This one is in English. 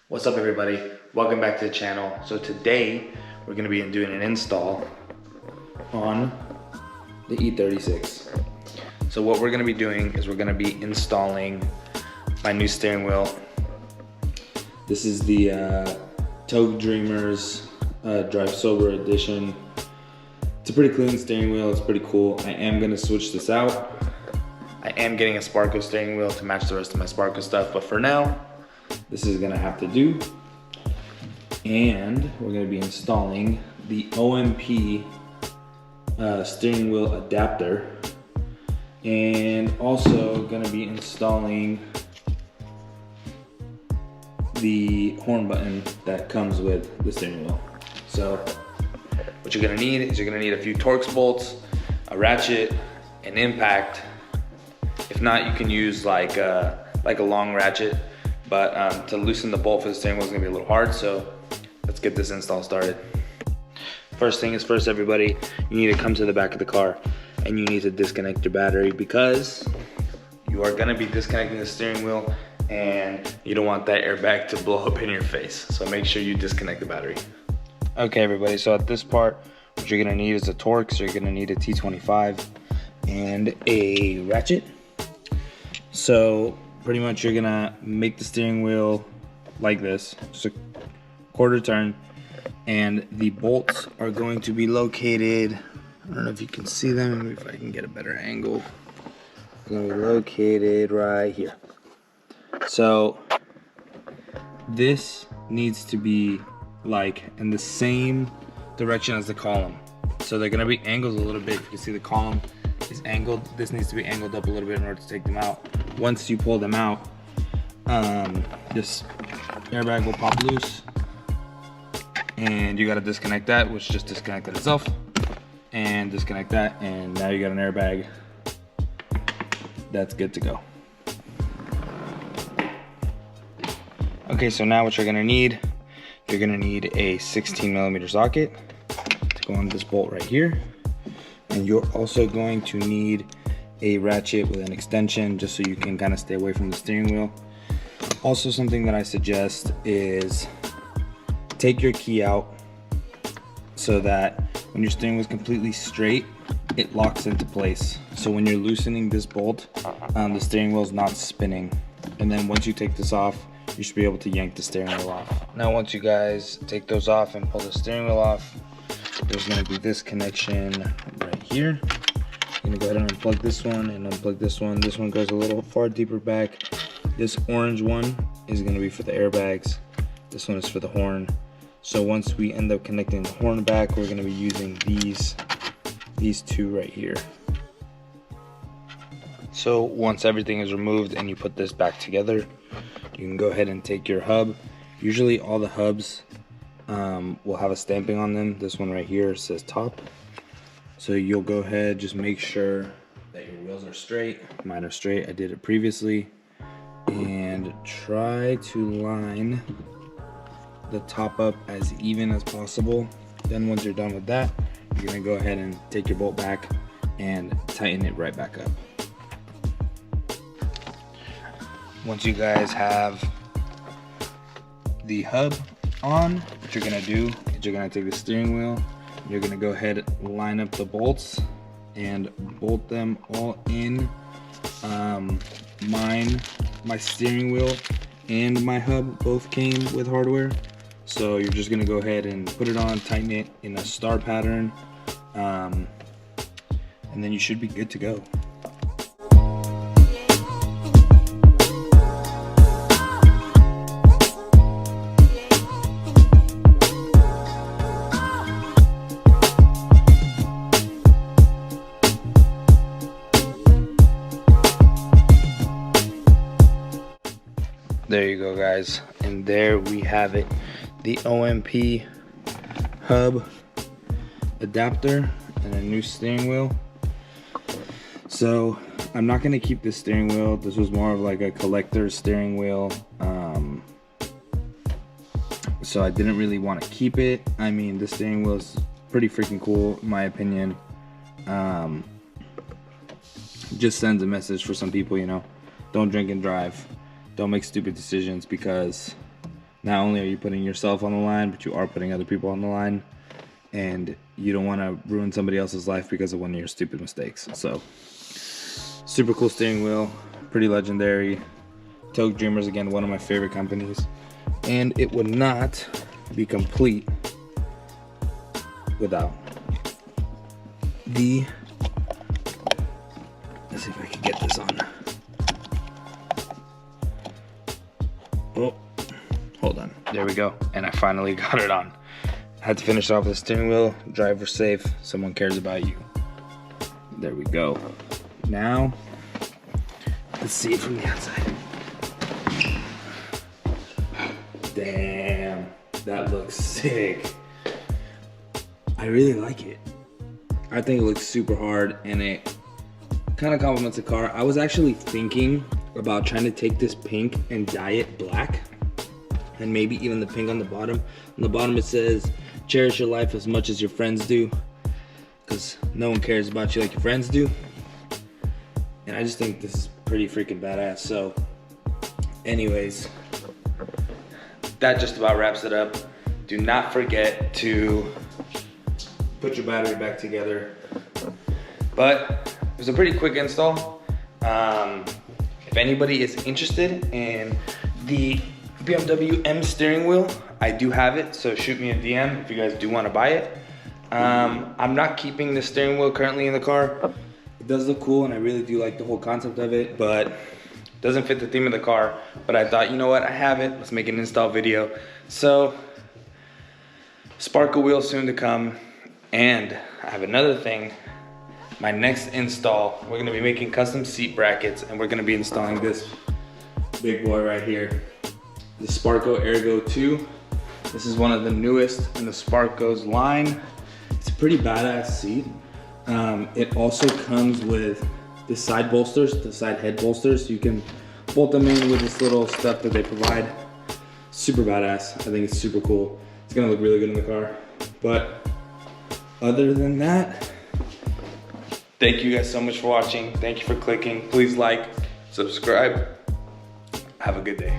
What's up everybody? Welcome back to the channel. So today we're going to be doing an install on the E36. So what we're going to be doing is we're going to be installing my new steering wheel. This is the Togue Dreamers Drive Sober edition. It's a pretty clean steering wheel, it's pretty cool. I am going to switch this out. I am getting a Sparco steering wheel to match the rest of my Sparco stuff, but for now this is gonna have to do. And we're gonna be installing the OMP steering wheel adapter, and also gonna be installing the horn button that comes with the steering wheel. So what you're gonna need is you're gonna need a few Torx bolts, a ratchet, an impact. If not, you can use like a long ratchet. But to loosen the bolt for the steering wheel is gonna be a little hard, so let's get this install started. First thing is first, everybody, you need to come to the back of the car and you need to disconnect your battery, because you are gonna be disconnecting the steering wheel and you don't want that airbag to blow up in your face. So make sure you disconnect the battery. Okay everybody, so at this part, what you're gonna need is a Torx, you're gonna need a T25 and a ratchet. So pretty much you're gonna make the steering wheel like this, just a quarter turn, and the bolts are going to be located, I don't know if you can see them, maybe if I can get a better angle. They're gonna be located right here. So this needs to be like in the same direction as the column. So they're gonna be angled a little bit. You can see the column is angled. This needs to be angled up a little bit in order to take them out. Once you pull them out, this airbag will pop loose and you got to disconnect that, which just disconnected itself, and disconnect that, and now you got an airbag that's good to go. Okay, so now what you're gonna need a 16mm socket to go on this bolt right here, and you're also going to need a ratchet with an extension just so you can kind of stay away from the steering wheel. Also, something that I suggest is take your key out so that when your steering wheel is completely straight, it locks into place. So when you're loosening this bolt, the steering wheel is not spinning. And then once you take this off, you should be able to yank the steering wheel off. Now once you guys take those off and pull the steering wheel off, there's going to be this connection right here. I'm gonna go ahead and unplug this one and unplug this one. This one goes a little far deeper back. This orange one is gonna be for the airbags. This one is for the horn. So once we end up connecting the horn back, we're gonna be using these two right here. So once everything is removed and you put this back together, you can go ahead and take your hub. Usually all the hubs will have a stamping on them. This one right here says top. So you'll go ahead, just make sure that your wheels are straight. Mine are straight, I did it previously. And try to line the top up as even as possible. Then once you're done with that, you're gonna go ahead and take your bolt back and tighten it right back up. Once you guys have the hub on, what you're gonna do is you're gonna take the steering wheel, you're gonna go ahead and line up the bolts and bolt them all in. My steering wheel and my hub both came with hardware. So you're just gonna go ahead and put it on, tighten it in a star pattern, and then you should be good to go. There you go guys, and there we have it, the OMP hub adapter and a new steering wheel. So I'm not going to keep this steering wheel. This was more of like a collector steering wheel, so I didn't really want to keep it. I mean, the steering wheel is pretty freaking cool in my opinion. Just sends a message for some people, you know, don't drink and drive. Don't make stupid decisions because not only are you putting yourself on the line, but you are putting other people on the line, and you don't want to ruin somebody else's life because of one of your stupid mistakes. So super cool steering wheel, pretty legendary. Toke Dreamers, again, one of my favorite companies, and it would not be complete without the, let's see if I can get this on. Oh, hold on, there we go, and I finally got it on. I had to finish off the steering wheel, driver safe, someone cares about you. There we go. Now, let's see it from the outside. Damn, that looks sick. I really like it. I think it looks super hard, and it kind of complements the car. I was actually thinking about trying to take this pink and dye it black, and maybe even the pink on the bottom. On the bottom it says, cherish your life as much as your friends do, because no one cares about you like your friends do. And I just think this is pretty freaking badass. So anyways, that just about wraps it up. Do not forget to put your battery back together. But it was a pretty quick install. If anybody is interested in the BMW M steering wheel, I do have it, so shoot me a DM if you guys do want to buy it. I'm not keeping the steering wheel currently in the car. It does look cool, and I really do like the whole concept of it, but it doesn't fit the theme of the car. But I thought, you know what, I have it, let's make an install video. So, Sparco wheel soon to come, and I have another thing. My next install, we're gonna be making custom seat brackets, and we're gonna be installing this big boy right here, the Sparco Ergo 2. This is one of the newest in the Sparco's line. It's a pretty badass seat. It also comes with the side bolsters, the side head bolsters. You can bolt them in with this little stuff that they provide. Super badass. I think it's super cool. It's gonna look really good in the car. But other than that, thank you guys so much for watching. Thank you for clicking. Please like, subscribe. Have a good day.